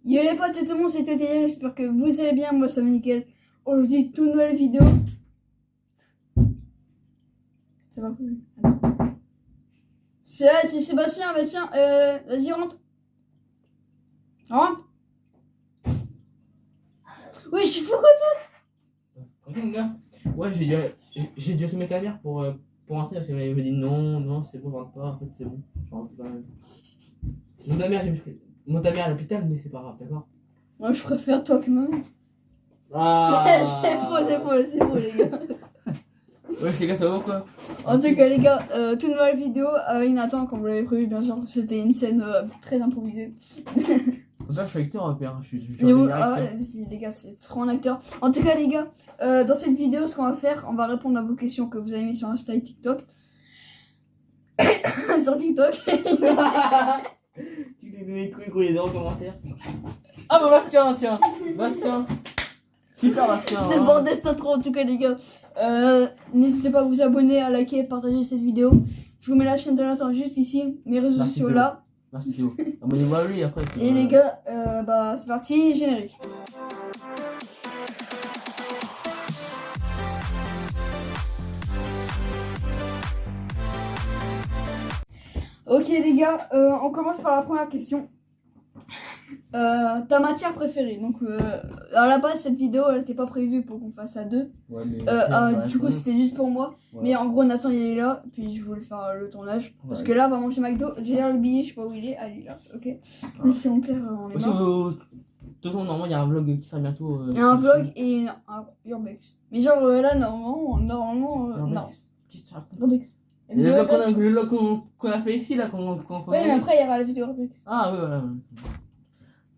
Yo les potes, tout le monde, c'était Théa, j'espère que vous allez bien, moi ça va nickel. Aujourd'hui, toute nouvelle vidéo. Ça va plus. C'est Sébastien, vas-y rentre. Rentre. Oui, je suis fou quoi toi. Ok mon gars. Ouais, j'ai dû allumer ta mère pour rentrer parce qu'elle m'a dit non, c'est bon, je rentre pas, en fait c'est bon, je rentre quand même. Mon ta mère, à l'hôpital, mais c'est pas grave, d'accord? Moi je préfère toi que maman. Ah c'est faux les gars. Ouais, les gars, ça va ou quoi? En tout cas les gars, toute nouvelle vidéo avec Nathan, comme vous l'avez prévu bien sûr, c'était une scène très improvisée. Là, je suis acteur, père, je suis si, les gars, c'est trop un acteur. En tout cas les gars, dans cette vidéo, ce qu'on va faire, on va répondre à vos questions que vous avez mis sur Insta et TikTok. Sur TikTok. Tu t'es donné couilles, gros, il y a des commentaires. Ah bah Bastien, Bastien. Super Bastien. C'est le bordel, c'est trop en tout cas les gars. N'hésitez pas à vous abonner, à liker et partager cette vidéo. Je vous mets la chaîne de Nathan juste ici, mes réseaux sociaux là. Merci Théo. Abonnez-vous à lui après. Et les gars, bah c'est parti, générique. Ok les gars, on commence par la première question. Ta matière préférée. Donc à la base cette vidéo elle n'était pas prévue pour qu'on fasse à deux. Ouais, mais du coup c'était juste pour moi. Ouais. Mais en gros Nathan il est là, puis je voulais faire le tournage. Parce que là on va manger McDo, j'ai le billet, je sais pas où il est. Ah il est là, ok. Lui c'est mon père, on est mort. De toute façon normalement il y a un vlog qui sera bientôt. Il y a un vlog et un Urbex. Mais genre là normalement non. Qu'est-ce que tu racontes? Urbex. Le vlog qu'on a fait ici là, qu'on Oui mais après il y aura la vidéo Urbex. Ah oui voilà.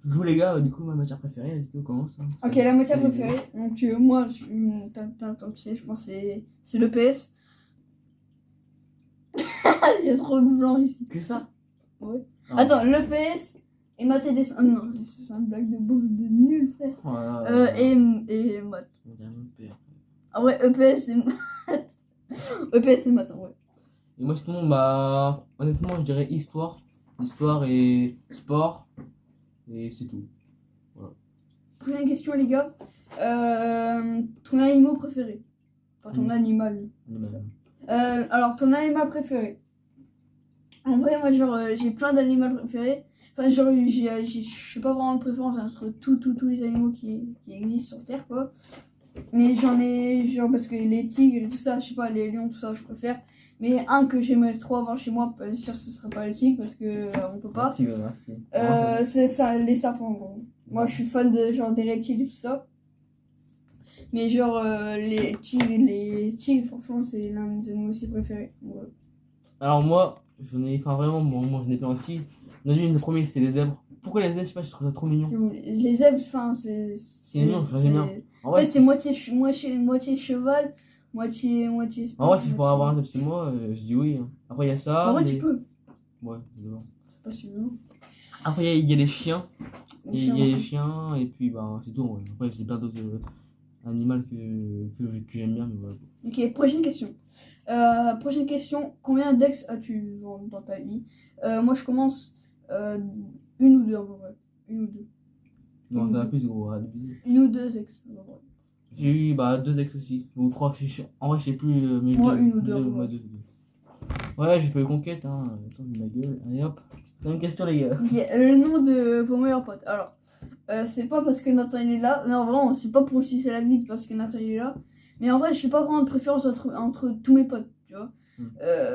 Je vous les gars, du coup ma matière préférée, du coup commence. Hein. Ok, la matière préférée. Donc moi, tu sais, je pense que c'est le PS. Il y a trop de blanc ici. Que ça? Ouais. Ah. Attends, le PS et maths et dessin. Non, c'est une blague de bouffe de nul, frère. Voilà. Et maths. Ah ouais, EPS c'est maths. EPS c'est maths, en vrai. Et moi sinon, bah honnêtement je dirais histoire et sport. Et c'est tout. Voilà. Prochaine question les gars. Ton animal préféré. Enfin ton animal. Alors ton animal préféré. En vrai moi genre j'ai plein d'animaux préférés. Enfin genre je suis pas vraiment de préférence entre tous les animaux qui existent sur terre quoi. Mais j'en ai genre parce que les tigres et tout ça, je sais pas, les lions tout ça je préfère. Mais un que j'aimerais trop avoir chez moi, bien sûr ce serait pas le tigre parce que on peut pas. C'est ça, les serpents en gros. Moi je suis fan de genre des reptiles et tout ça. Mais genre les tigres franchement c'est l'un de mes animaux aussi préférés. Ouais. Alors moi, j'en ai, enfin vraiment, moi j'en ai plein aussi. Le premier c'était les zèbres. Pourquoi les zèbres? Je sais pas, je trouve ça trop mignon. Les zèbres, enfin c'est mignon, j'aime bien. En fait c'est moitié cheval, moitié en vrai si je pourrais avoir un zèbre chez moi, je dis oui. Après il y a ça. En vrai tu peux. Ouais, évidemment. Pas sûr. Après il y a les chiens. Il y a les chiens et puis bah c'est tout. Ouais. Après j'ai plein d'autres animaux que j'aime bien. Mais voilà. Ok, prochaine question. Combien d'ex as-tu dans ta vie? Moi je commence une ou deux en vrai. Une ou deux. Non, t'en as plus gros. Une ou deux ex en vrai. J'ai eu bah deux ex aussi. Ou trois. En vrai je sais plus. Mais moi une ou deux. Ouais, j'ai pas eu conquête. Hein. Attends, ma gueule. Allez hop. C'est une question les gars. Okay, le nom de vos meilleurs potes. Alors, c'est pas parce que Nathan il est là. Non, vraiment, c'est pas pour sucer la vie parce que Nathan il est là. Mais en vrai, je suis pas vraiment de préférence entre tous mes potes, tu vois.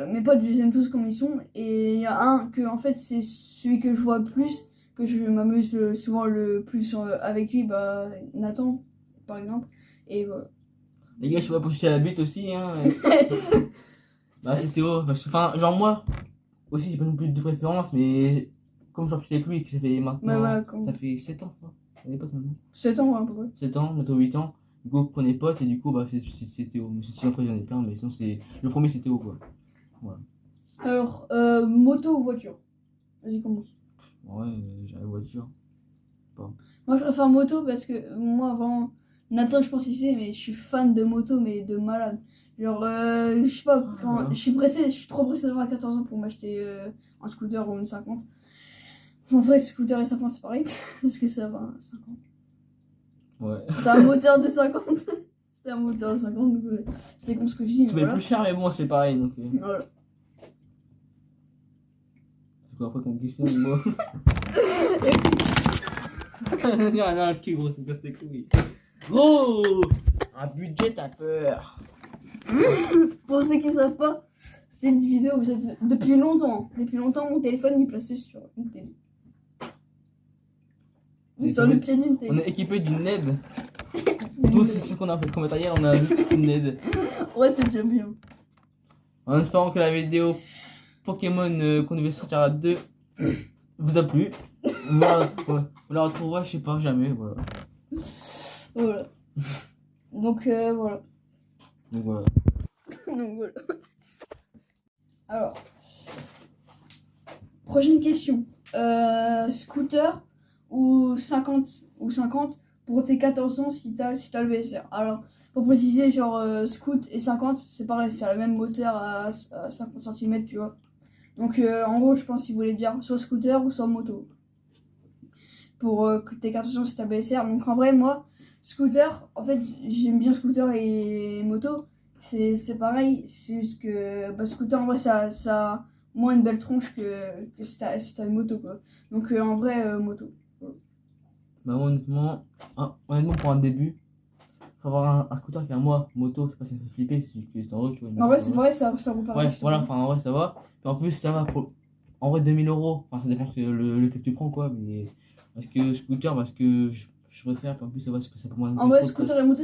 Mes potes, je les aime tous comme ils sont. Et il y a un que, en fait, c'est celui que je vois le plus, que je m'amuse souvent le plus avec lui, bah, Nathan, par exemple. Et voilà. Les gars, je suis pas pour sucer la bite aussi, hein. Bah, c'est Théo. Enfin, genre moi, aussi, j'ai pas non plus de préférence, mais comme j'en suis avec lui, que ça fait maintenant. Voilà, ça fait 7 ans, quoi. On est potes maintenant. 7 ans, ouais, à peu près. 7 ans, bientôt 8 ans. Du coup, on est potes et du coup, bah, c'est Théo. Mais sinon, après, j'en ai plein, mais sinon, c'est. Le premier, c'est Théo, quoi. Voilà. Alors, moto ou voiture? Vas-y, commence. Ouais, j'ai la voiture. Bon. Moi, je préfère moto parce que moi, vraiment, Nathan, je pense ici, mais je suis fan de moto, mais de malade. Genre, je sais pas, quand je suis trop pressé d'avoir 14 ans pour m'acheter un scooter ou une 50. En vrai, scooter et 50, c'est pareil. Parce que ça va, 50. Ouais. C'est un moteur de 50. C'est un moteur de 50, donc c'est comme ce que je dis. Tu Mais payes voilà. plus cher, mais bon, c'est pareil. Donc, Voilà. c'est quoi après ton question de moi? Non, le cul, gros, c'est casse tes couilles. Gros! Un budget, t'as peur. Pour ceux qui savent pas, c'est une vidéo depuis longtemps. Depuis longtemps, mon téléphone est placé sur une télé. Sur le pied d'une On télé. est équipé d'une LED. Tout ce qu'on a fait comme matériel, on a juste une LED. Ouais, c'est bien bien. En espérant que la vidéo Pokémon qu'on devait sortir à 2 vous a plu. Vous la retrouverez, je sais pas, jamais. Voilà. Voilà. Donc voilà. Donc voilà. Donc voilà. Alors, prochaine question. Scooter ou 50 pour tes 14 ans si t'as le VSR. Alors, pour préciser, genre scoot et 50, c'est pareil, c'est le même moteur à 50 cm, tu vois. Donc en gros, je pense qu'il voulait dire soit scooter ou soit moto. Pour tes 14 ans si t'as le VSR. Donc en vrai, moi, scooter, en fait, j'aime bien scooter et moto. C'est pareil, c'est juste que scooter en vrai ça a moins une belle tronche que si t'as une moto quoi. Donc en vrai moto. Bah, moi, honnêtement, pour un début, faut avoir un scooter qui est à moi. Moto, je sais pas, ça me fait flipper. C'est en vrai, tu vois. En vrai c'est vrai ça vous paraît. Ouais, voilà, enfin, en vrai, ça va. Et en plus, ça va pour. En vrai, 2000 €. Enfin, ça dépend lequel tu prends, quoi. Mais. Parce que scooter, parce que je préfère. Puis en plus, ça va, parce que ça peut moins. En vrai scooter et moto,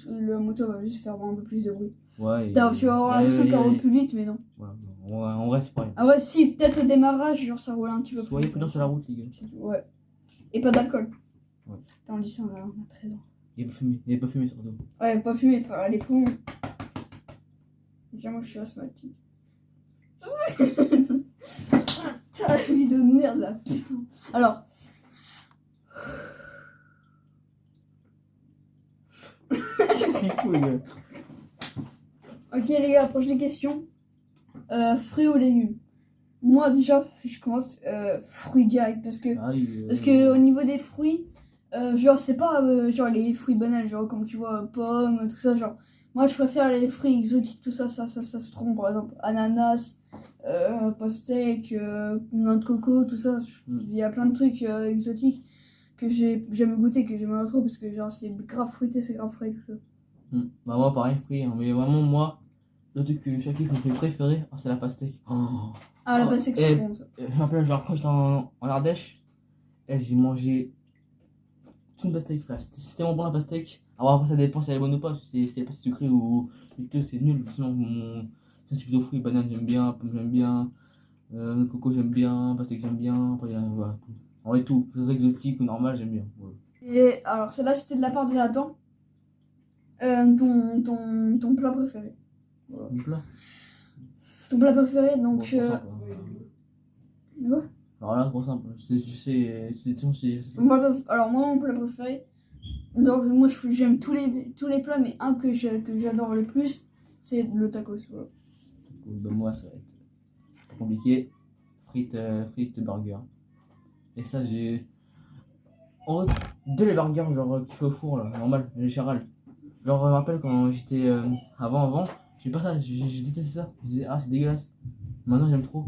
le moto va juste faire un peu plus de bruit. Ouais. Tu vas avoir l'impression qu'elle roule plus vite mais non. Voilà, en vrai, c'est pareil. Ah ouais si, peut-être au démarrage, genre ça roule un petit peu plus. Soyez prudents sur la route, les gars. Ouais. Et pas d'alcool. Ouais. Putain, on dit ça, on a 13 ans. Et pas fumer surtout. Ouais, pas fumer, faire les poumons. Déjà, moi je suis asthmatique. Putain, la vidéo de merde là, putain. Alors. C'est fou, les gars. Ok, les gars, prochaine question. Fruits ou légumes? Moi, déjà, je commence fruits direct parce que au niveau des fruits, genre, c'est pas genre les fruits banals, genre comme tu vois, pommes, tout ça, genre. Moi, je préfère les fruits exotiques, tout ça se trompe, par exemple, ananas, pastèque, noix de coco, tout ça. Il y a plein de trucs exotiques que j'ai jamais goûté, que j'aimerais trop, parce que genre, c'est grave fruité, c'est grave frais, tout ça. Bah, moi, pareil, fruits, hein, mais vraiment, moi, le truc que chaque fois que je préféré, c'est la pastèque. Oh. Ah, la pastèque, c'est bon, ça. Je me rappelle, genre, quand j'étais en Ardèche, j'ai mangé toute une pastèque, frère. C'était tellement bon la pastèque. Alors après, ça dépend si elle est bonne ou pas. Si elle est pas sucrée ou c'est nul. Sinon, c'est plutôt fruits, banane, j'aime bien, pomme, j'aime bien, coco, j'aime bien, pastèque, j'aime bien. Après, voilà, tout. En vrai, tout. Que ce soit exotique ou normal, j'aime bien. Voilà. Et alors, celle-là, c'était de la part de Nathan. Ton plat préféré. Voilà. Mon plat. Ton plat préféré, donc. Bon, trop simple, hein. Ouais. Alors là, trop simple. Alors, moi, mon plat préféré. Donc, moi, j'aime tous les plats, mais un que j'adore le plus, c'est le tacos. Voilà. Ben, moi, ça va être pas compliqué. Frites, burger. Et ça, j'ai. En vrai, les burgers, genre, qui fait au four, là, normal, les Charal. Genre, je me rappelle quand j'étais. Avant, j'ai pas ça, j'ai détesté ça. Je disais, ah, c'est dégueulasse. Maintenant, j'aime trop.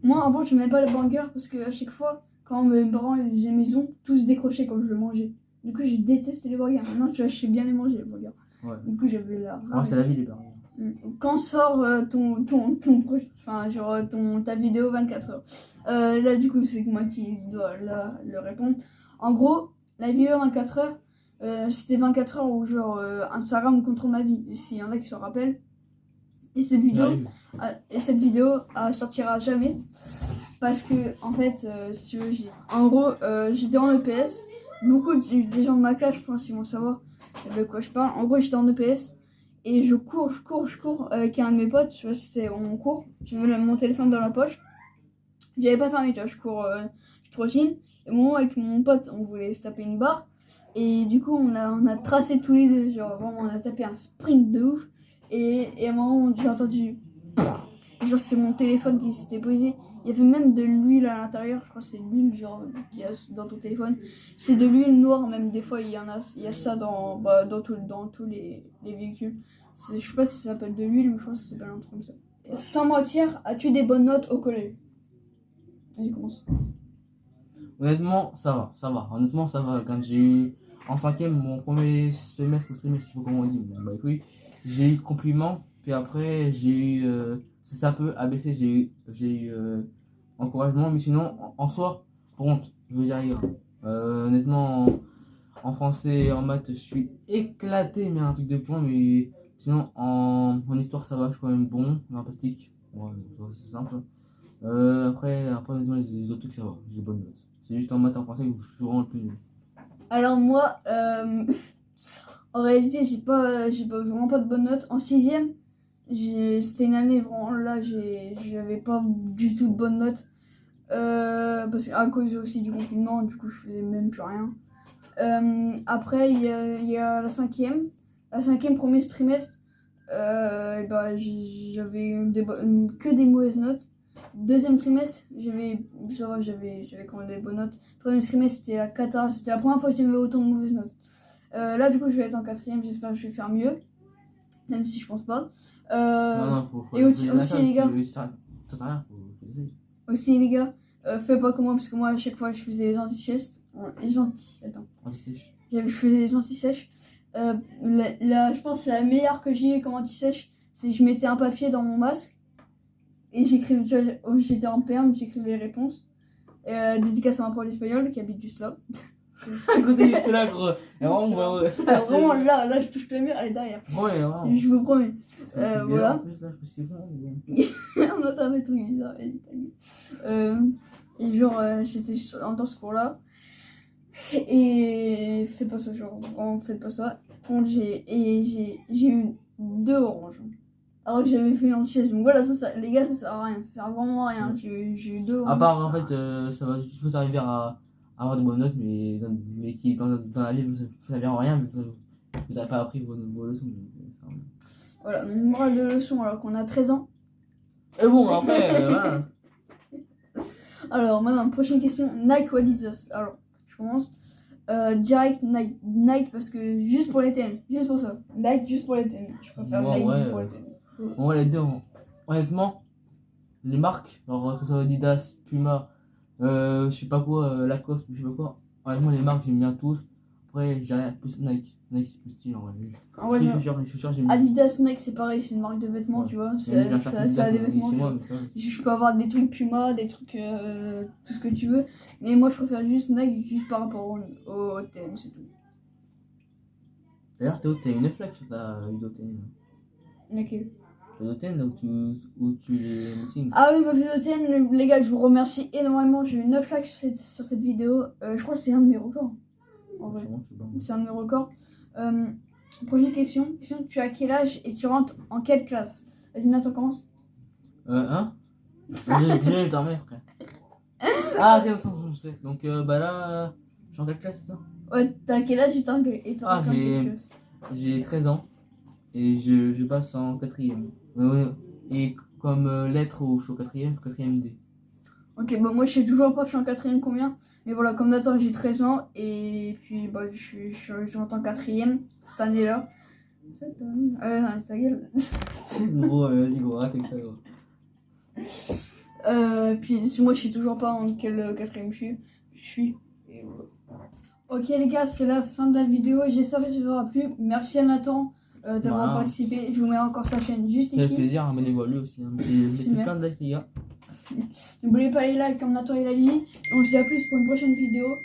Moi, avant, je n'aimais pas les burgers parce que à chaque fois, quand mes parents ils faisaient maison, tout se décrochait quand je le mangeais. Du coup, j'ai détesté les burgers. Maintenant, tu vois, je sais bien les manger, les burgers. Ouais. Du coup, j'avais la. Ah, c'est la vie, les burgers. Quand sort ta vidéo 24 heures. Là, du coup, c'est moi qui dois le répondre. En gros, la vidéo 24 heures, c'était 24 heures où genre Instagram contre ma vie, s'il y en a qui s'en rappellent. Et cette vidéo sortira jamais parce que en fait, si tu veux, en gros, j'étais en EPS. Beaucoup des gens de ma classe, je pense, ils vont savoir de quoi je parle. En gros, j'étais en EPS et je cours avec un de mes potes. Tu vois, c'était on court. J'avais mon téléphone dans la poche. J'avais pas fermé, tu vois, je trottine. Et moi, avec mon pote, on voulait se taper une barre. Et du coup, on a tracé tous les deux. Genre, vraiment, on a tapé un sprint de ouf. Et à un moment, j'ai entendu. Genre, c'est mon téléphone qui s'était brisé. Il y avait même de l'huile à l'intérieur. Je crois que c'est de l'huile, genre, qu'il y a dans ton téléphone. C'est de l'huile noire, même des fois, il y a ça dans tous les véhicules. Je sais pas si ça s'appelle de l'huile, mais je crois que ça s'appelle un truc comme ça. Sans mentir, as-tu des bonnes notes au collège? Vas-y, commence. Honnêtement, ça va. Honnêtement, ça va. Quand j'ai eu en cinquième mon premier semestre ou trimestre, je sais pas comment on dit, mais bah oui, j'ai eu compliment. Puis après, j'ai eu, c'est un peu abaissé, j'ai eu encouragement. Mais sinon, en soi, par contre, je veux dire, les gars, honnêtement, en français et en maths, je suis éclaté, mais un truc de point. Mais sinon, en histoire, ça va, je suis quand même bon. En plastique, ouais, c'est simple. Après, honnêtement, les autres trucs, ça va, j'ai des bonnes notes. C'est juste en maths et en français où je suis vraiment le plus nul. Alors moi, en réalité, j'ai vraiment pas de bonnes notes. En sixième, c'était une année vraiment là, j'avais pas du tout de bonnes notes. Parce qu'à cause aussi du confinement, du coup, je faisais même plus rien. Après, il y a la cinquième. La cinquième, premier trimestre, et bah, j'avais que des mauvaises notes. Deuxième trimestre, j'avais quand même des bonnes notes. Troisième trimestre, c'était la cata. C'était la première fois que j'avais autant de mauvaises notes. Là, du coup, je vais être en quatrième. J'espère que je vais faire mieux. Même si je pense pas. Non, et aussi les gars. Aussi, les gars, faites pas comme moi, parce que moi, à chaque fois, je faisais les anti-siestes. Je faisais les anti-sèches. Je pense que la meilleure que j'ai eu comme anti-sèche, c'est que je mettais un papier dans mon masque. Et j'écrivais, j'étais en perme, j'écrivais les réponses. Dédicace à ma prof d'espagnol qui habite juste là. À côté, juste là, gros. Alors, vraiment, là, je touche le mur, elle est derrière. Ouais, vraiment. Je vous promets. Voilà. En plus, là, je peux On entend des trucs bizarres. Et genre, j'étais dans ce cours-là. Et faites pas ça, genre, vraiment, faites pas ça. Quand j'ai eu 2 oranges. Alors que j'avais fait un siège. Donc voilà, les gars, ça sert à rien. Ça sert vraiment à rien. J'ai eu 2 oranges. À part, en fait, ça va, il faut arriver à avoir de bonnes notes, mais qui, dans la vie, vous savez en rien, mais vous n'avez pas appris vos leçons. Voilà, une morale de leçon alors qu'on a 13 ans. Et bon, après, voilà. Alors, maintenant, prochaine question. Nike ou Adidas? Alors, je commence. Direct Nike parce que juste pour les TN. Juste pour ça. Nike juste pour les TN. Je préfère Nike juste pour les TN. Ouais, les deux, honnêtement, les marques, genre que ce soit Adidas, Puma, je sais pas quoi, Lacoste, je sais pas quoi. Honnêtement, les marques, j'aime bien tous. Après, je dirais plus Nike. Nike, c'est plus stylé en vrai. Les chaussures, j'aime bien. Adidas, Nike, c'est pareil, c'est une marque de vêtements, ouais. Tu vois. Ça a des vêtements. Je peux avoir des trucs Puma, des trucs, tout ce que tu veux. Mais moi, je préfère juste Nike, juste par rapport au TN, c'est tout. D'ailleurs, Théo, t'as eu 9 likes sur ta vidéo TN. Ok. Vidéo TN où tu les meetings. Ah oui, ma vidéo TN, les gars, je vous remercie énormément. J'ai eu 9 likes sur cette vidéo. Je crois que c'est un de mes records. En vrai. C'est un de mes records. Prochaine question. Tu as quel âge et tu rentres en quelle classe? Vas-y, Nathan, commence. Hein? J'ai eu ta mère, frère. Ah, quel sens je fais. Donc, bah là, je suis en quelle classe, c'est ça? Ouais, t'as quel âge et t'es en quelle classe? J'ai 13 ans et je passe en 4ème. Et comme lettre où je suis au 4ème D. Ok, bah moi je sais toujours pas, je suis en 4ème combien. Mais voilà, comme Nathan, j'ai 13 ans et puis bah, je rentre en 4ème cette année-là. Non, c'est ta gueule. Gros, vas-y, gros, arrête avec ça, gros. Puis moi je sais toujours pas en quel 4ème je suis. Et voilà. Ok les gars, c'est la fin de la vidéo. J'espère que ça vous aura plu. Merci à Nathan d'avoir participé. Je vous mets encore sa chaîne juste ici. Ça fait plaisir, abonnez-vous à lui aussi. Mettez plein de likes les gars. N'oubliez pas les likes comme Nathan il a dit. On se dit à plus pour une prochaine vidéo.